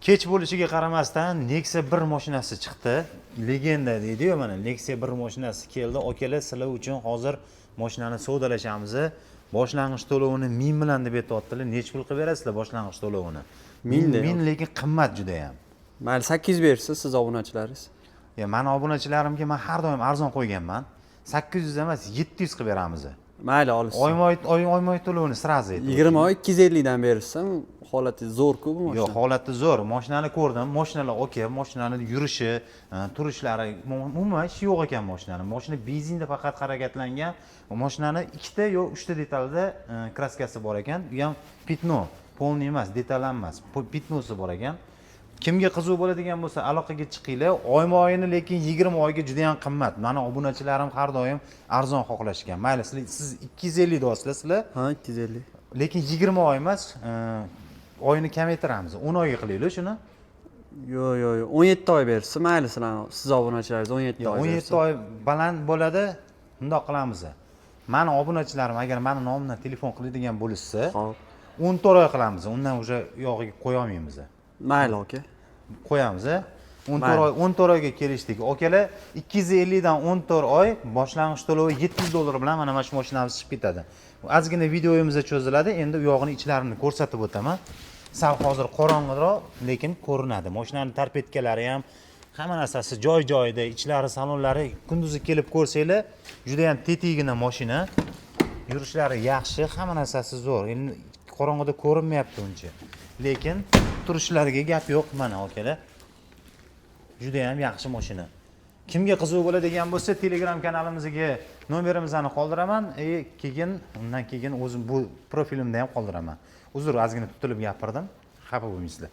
Kech bo'lishiga qaramasdan Nexia 1 mashinasi chiqdi. Legenda deydi-ku mana Nexia 1 mashinasi keldi. Akalar sizlar uchun hozir mashinani savdolashamiz. Boshlang'ich to'lovini 1000 bilan deb aytayotdilar. Nech pul qilib berasizlar boshlang'ich to'lovini? 1000 lekin qimmat juda ham. Mayli 800 bersiz siz obunachilaringiz. Mani obunachilarimga men har doim arzon qo'yganman. 800 emas, 700 qilib beramiz. Mayli olasiz. Oyma-oy to'lovini sirazi aytdim. 20 oy 250 dan berishsam holati zo'r-ku bu mashina. Yo'q, holati zo'r. Mashinani ko'rdim. Mashinalar okey, mashinani yurishi, turishlari, umuman ish yo'q ekan mashinani. Mashina benzinda faqat harakatlangan. Mashinani 2 ta yo 3 ta detalda kraskasi bor ekan. Bu ham pitno, polni emas, detallanmas. Pitnosi bor ekan. Kimga qiziq bo'ladigan bo'lsa, aloqaga chiqinglar. Oyma-oyini lekin 20 oyga juda ham qimmat. Mani obunachilarim har doim arzon xohlashgan. Mayli, siz 250 deyapsizlar, sizlar. Ha, 250. Lekin 20 oy emas, oyini kamaytiramiz. 10 oyga qilaylik shuni. Yo'q, 17 oy bersiz. Mayli sizlar, siz obunachilaringiz 17 oy. 17 oy baland bo'ladi. Bundoq qilamiz. Mani obunachilarim agar meni nomimdan telefon qiladigan bo'lsa, Xo'p. 14 oy qilamiz. Undan уже yog'iga qo'ya olmaymiz. Mayli aka. Qo'yamiz. 14 oyga kelishdik. Okalar 250 dan 14 oy boshlang'ich to'lovi $700 bilan mana shu mashinamiz chiqib ketadi. Ozgina videoyimizda cho'ziladi. Endi u yog'ini ichlarini ko'rsatib o'taman. Sal hozir qorong'iroq, lekin ko'rinadi. Mashinaning tarpetkalari ham hamma narsasi joy-joyida, ichlari, salonlari kunduzi kelib ko'rsanglar, juda ham tetigina mashina. Yurishlari yaxshi, hamma narsasi zo'r. Endi qorong'ida ko'rinmayapti uncha. Lekin turishlariga gap yo'q mana akalar. Juda ham yaxshi mashina. Kimga qiziq bo'ladigan bo'lsa, Telegram kanalimizga nomerimizni qoldiraman. Undan keyin o'zim bu profilimda ham qoldiraman. Uzr, ozgina tutilib gapirdim. Xafa bo'lmaysizlar.